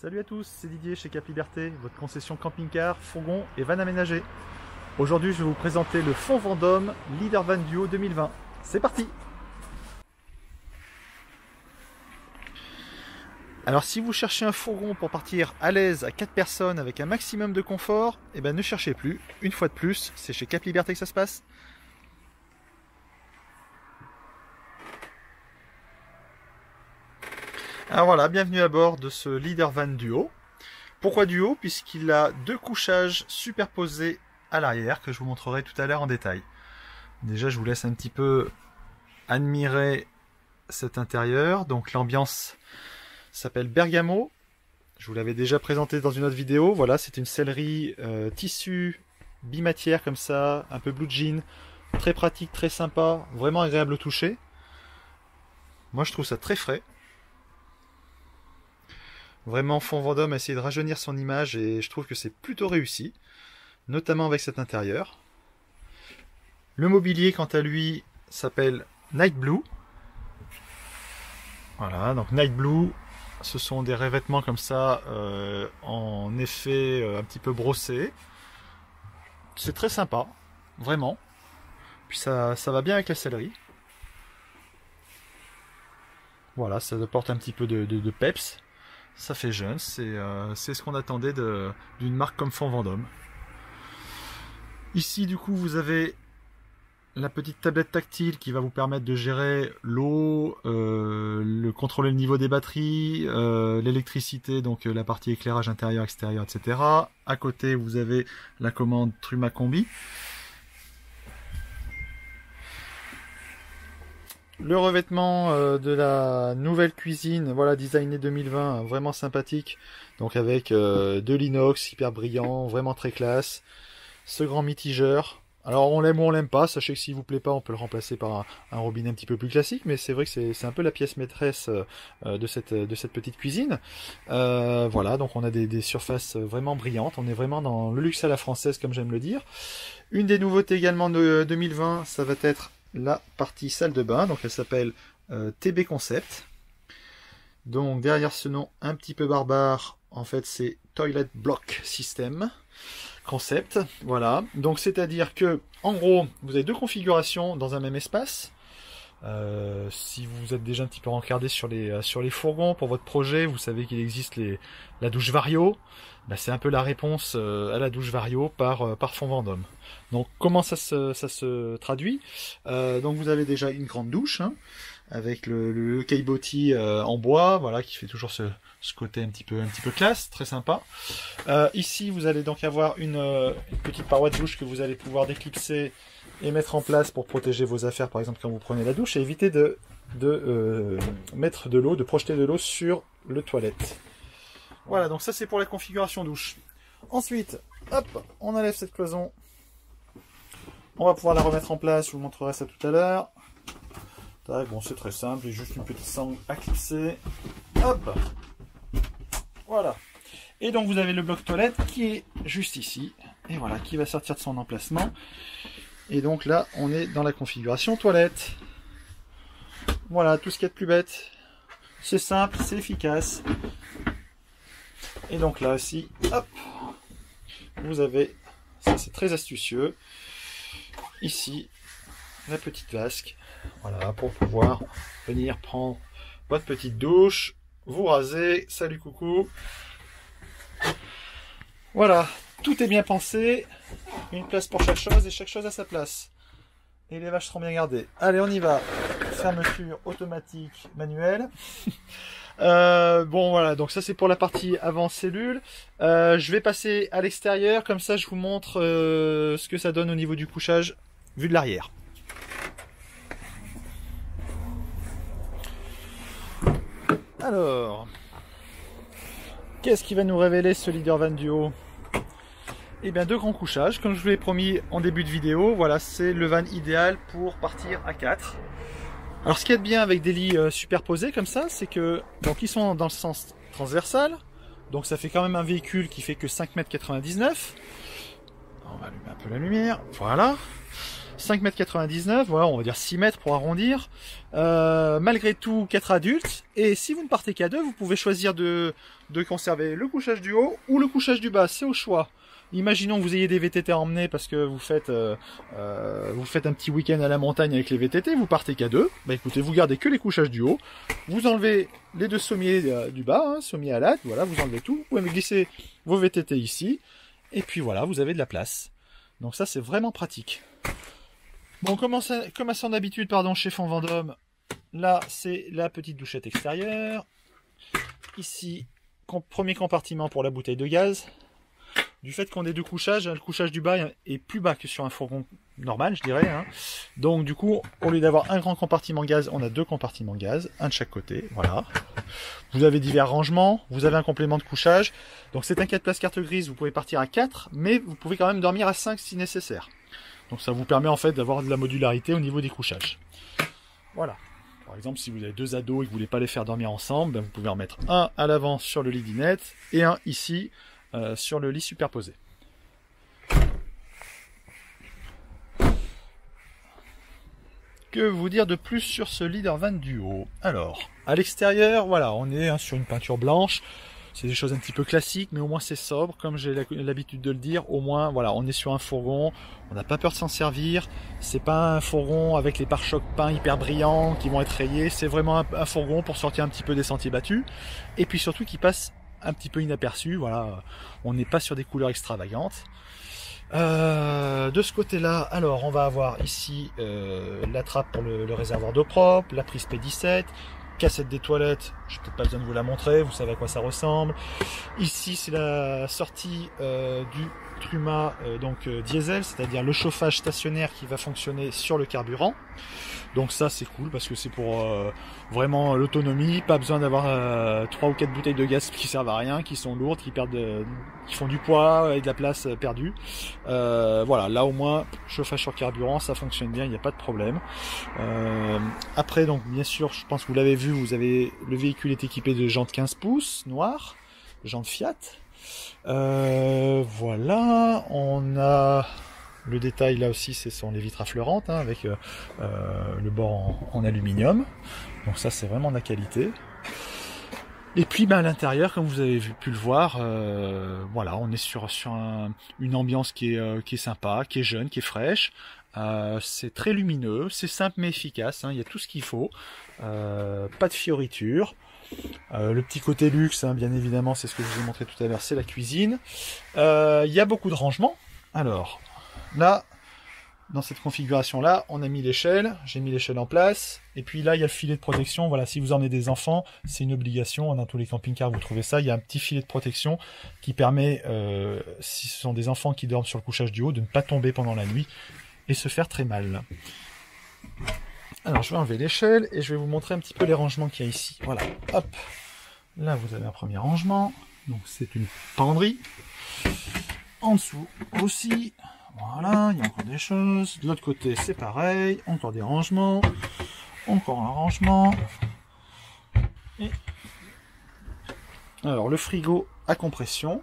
Salut à tous, c'est Didier chez Cap Liberté, votre concession camping-car, fourgon et van aménagé. Aujourd'hui, je vais vous présenter le Fond Vendôme Leader Van Duo 2020. C'est parti! Alors si vous cherchez un fourgon pour partir à l'aise à 4 personnes avec un maximum de confort, eh ben ne cherchez plus. Une fois de plus, c'est chez Cap Liberté que ça se passe. Alors voilà, bienvenue à bord de ce Leader Van Duo. Pourquoi Duo? Puisqu'il a deux couchages superposés à l'arrière que je vous montrerai tout à l'heure en détail. Déjà, je vous laisse un petit peu admirer cet intérieur. Donc l'ambiance s'appelle Bergamo. Je vous l'avais déjà présenté dans une autre vidéo. Voilà, c'est une sellerie tissu bimatière comme ça, un peu blue jean, très pratique, très sympa, vraiment agréable au toucher. Moi, je trouve ça très frais. Vraiment, Fond Vendôme a essayé de rajeunir son image et je trouve que c'est plutôt réussi, notamment avec cet intérieur. Le mobilier, quant à lui, s'appelle Night Blue. Voilà, donc Night Blue, ce sont des revêtements comme ça, en effet un petit peu brossé. C'est très sympa, vraiment. Puis ça va bien avec la sellerie. Voilà, ça apporte un petit peu de peps. Ça fait jeune, c'est ce qu'on attendait d'une marque comme Fond Vendôme. Ici, du coup, vous avez la petite tablette tactile qui va vous permettre de gérer l'eau, contrôler le niveau des batteries, l'électricité, donc la partie éclairage intérieur, extérieur, etc. À côté, vous avez la commande Truma Combi. Le revêtement de la nouvelle cuisine, voilà, designé 2020, vraiment sympathique. Donc avec de l'inox, hyper brillant, vraiment très classe. Ce grand mitigeur. Alors on l'aime ou on l'aime pas, sachez que s'il vous plaît pas, on peut le remplacer par un robinet un petit peu plus classique, mais c'est vrai que c'est un peu la pièce maîtresse de cette petite cuisine. Voilà, donc on a des surfaces vraiment brillantes, on est vraiment dans le luxe à la française, comme j'aime le dire. Une des nouveautés également de 2020, ça va être la partie salle de bain, donc elle s'appelle TB Concept. Donc derrière ce nom un petit peu barbare, en fait c'est Toilet Block System Concept. Voilà, donc c'est à dire que en gros vous avez deux configurations dans un même espace. Si vous êtes déjà un petit peu rencardé sur les fourgons pour votre projet, vous savez qu'il existe la douche Vario. Ben, c'est un peu la réponse à la douche Vario par Fond Vendôme. Donc comment ça se traduit? Donc vous avez déjà une grande douche, hein, avec le caillebotis en bois, voilà, qui fait toujours ce côté un petit peu classe, très sympa. Ici vous allez donc avoir une petite paroi de douche que vous allez pouvoir déclipser et mettre en place pour protéger vos affaires, par exemple quand vous prenez la douche, et éviter de mettre de l'eau, de projeter de l'eau sur le toilette. Voilà, donc ça c'est pour la configuration douche. Ensuite, hop, on enlève cette cloison. On va pouvoir la remettre en place, je vous montrerai ça tout à l'heure. Bon, c'est très simple, juste une petite sangle à clipser. Hop, voilà. Et donc vous avez le bloc toilette qui est juste ici. Et voilà, qui va sortir de son emplacement. Et donc là, on est dans la configuration toilette. Voilà, tout ce qu'il y a de plus bête. C'est simple, c'est efficace. Et donc là aussi, hop, vous avez, ça c'est très astucieux, ici, la petite vasque, voilà, pour pouvoir venir prendre votre petite douche, vous raser, salut coucou. Voilà, tout est bien pensé, une place pour chaque chose et chaque chose à sa place. Et les vaches seront bien gardées. Allez, on y va. Fermeture automatique manuelle. Bon voilà, donc ça c'est pour la partie avant cellule. Je vais passer à l'extérieur, comme ça je vous montre ce que ça donne au niveau du couchage vu de l'arrière. Alors, qu'est-ce qui va nous révéler ce Leader Van Duo? Eh bien, deux grands couchages, comme je vous l'ai promis en début de vidéo. Voilà, c'est le van idéal pour partir à 4. Alors ce qu'il y a de bien avec des lits superposés comme ça, c'est que donc ils sont dans le sens transversal, donc ça fait quand même un véhicule qui fait que 5,99 m. On va allumer un peu la lumière, voilà. 5,99 m, voilà, on va dire 6 mètres pour arrondir. Malgré tout, 4 adultes. Et si vous ne partez qu'à 2, vous pouvez choisir de conserver le couchage du haut ou le couchage du bas, c'est au choix. Imaginons que vous ayez des VTT à emmener parce que vous faites un petit week-end à la montagne avec les VTT, vous partez qu'à 2. Bah écoutez, vous gardez que les couchages du haut, vous enlevez les 2 sommiers du bas, hein, sommier à latte, voilà, vous enlevez tout, vous pouvez glisser vos VTT ici, et puis voilà, vous avez de la place. Donc ça, c'est vraiment pratique. Bon, comme à son habitude, pardon, chez Fond Vendôme, là, c'est la petite douchette extérieure. Ici, premier compartiment pour la bouteille de gaz. Du fait qu'on ait 2 couchages, le couchage du bas est plus bas que sur un fourgon normal, je dirais. Hein. Donc du coup, au lieu d'avoir un grand compartiment gaz, on a 2 compartiments gaz, un de chaque côté. Voilà. Vous avez divers rangements, vous avez un complément de couchage. Donc c'est un 4 places carte grise, vous pouvez partir à 4, mais vous pouvez quand même dormir à 5 si nécessaire. Donc ça vous permet en fait d'avoir de la modularité au niveau des couchages. Voilà. Par exemple, si vous avez 2 ados et que vous voulez pas les faire dormir ensemble, ben, vous pouvez en mettre un à l'avant sur le lit dinette et un ici sur le lit superposé. Que vous dire de plus sur ce Leadervan Duo? Alors, à l'extérieur, voilà, on est sur une peinture blanche. C'est des choses un petit peu classiques, mais au moins c'est sobre, comme j'ai l'habitude de le dire. Au moins, voilà, on est sur un fourgon, on n'a pas peur de s'en servir. C'est pas un fourgon avec les pare-chocs peints hyper brillants qui vont être rayés. C'est vraiment un fourgon pour sortir un petit peu des sentiers battus, et puis surtout qui passe un petit peu inaperçu. Voilà, on n'est pas sur des couleurs extravagantes. De ce côté-là, alors on va avoir ici la trappe pour le réservoir d'eau propre, la prise P17. Cassette des toilettes, je n'ai peut-être pas besoin de vous la montrer, vous savez à quoi ça ressemble. Ici, c'est la sortie du Truma diesel, c'est-à-dire le chauffage stationnaire qui va fonctionner sur le carburant. Donc ça, c'est cool parce que c'est pour vraiment l'autonomie, pas besoin d'avoir 3 ou 4 bouteilles de gaz qui servent à rien, qui sont lourdes, qui font du poids et de la place perdue. Voilà, là au moins, chauffage sur carburant, ça fonctionne bien, il n'y a pas de problème. Après, donc bien sûr, je pense que vous l'avez vu, le véhicule est équipé de jantes 15 pouces noires, jantes Fiat. Voilà, on a le détail là aussi, ce sont les vitres affleurantes hein, avec le bord en aluminium. Donc ça, c'est vraiment de la qualité. Et puis à l'intérieur, comme vous avez pu le voir, voilà, on est sur une ambiance qui est sympa, qui est jeune, qui est fraîche. C'est très lumineux, c'est simple mais efficace, hein, il y a tout ce qu'il faut. Pas de fioritures. Le petit côté luxe, hein, bien évidemment, c'est ce que je vous ai montré tout à l'heure, c'est la cuisine. Il y a beaucoup de rangements. Alors, là, dans cette configuration-là, on a mis l'échelle, j'ai mis l'échelle en place, et puis là, il y a le filet de protection. Voilà, si vous emmenez des enfants, c'est une obligation. Dans tous les camping-cars, vous trouvez ça. Il y a un petit filet de protection qui permet, si ce sont des enfants qui dorment sur le couchage du haut, de ne pas tomber pendant la nuit et se faire très mal. Alors, je vais enlever l'échelle et je vais vous montrer un petit peu les rangements qu'il y a ici. Voilà, hop. Là, vous avez un premier rangement. Donc, c'est une penderie. En dessous aussi. Voilà, il y a encore des choses. De l'autre côté, c'est pareil. Encore des rangements. Encore un rangement. Et... alors, le frigo à compression.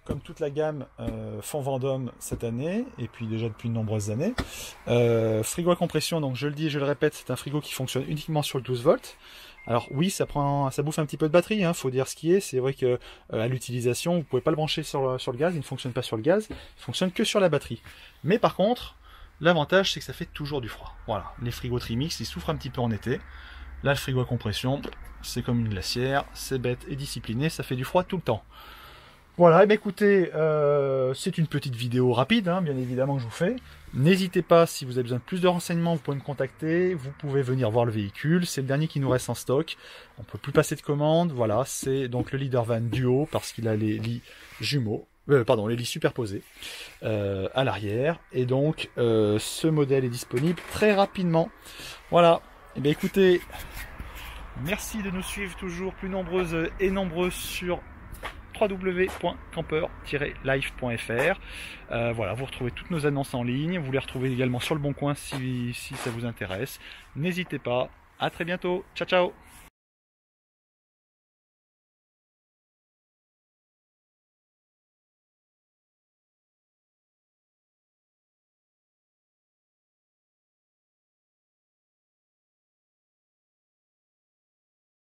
Comme toute la gamme Fond Vendôme cette année, et puis déjà depuis de nombreuses années. Frigo à compression, donc je le dis et je le répète, c'est un frigo qui fonctionne uniquement sur le 12 volts. Alors oui, ça bouffe un petit peu de batterie, hein, faut dire ce qui est. C'est vrai que à l'utilisation, vous pouvez pas le brancher sur le gaz, il ne fonctionne pas sur le gaz, il fonctionne que sur la batterie. Mais par contre, l'avantage c'est que ça fait toujours du froid. Voilà, les frigos Trimix, ils souffrent un petit peu en été. Là, le frigo à compression, c'est comme une glacière, c'est bête et discipliné, ça fait du froid tout le temps. Voilà, et bien écoutez, c'est une petite vidéo rapide, hein, bien évidemment que je vous fais. N'hésitez pas, si vous avez besoin de plus de renseignements, vous pouvez me contacter, vous pouvez venir voir le véhicule, c'est le dernier qui nous reste en stock, on ne peut plus passer de commande, voilà, c'est donc le Leadervan Duo, parce qu'il a les lits jumeaux, les lits superposés à l'arrière, et donc ce modèle est disponible très rapidement. Voilà, et bien écoutez, merci de nous suivre toujours plus nombreuses et nombreux sur www.camper-life.fr. Voilà, vous retrouvez toutes nos annonces en ligne, vous les retrouvez également sur le Bon Coin si ça vous intéresse. N'hésitez pas, à très bientôt, ciao ciao.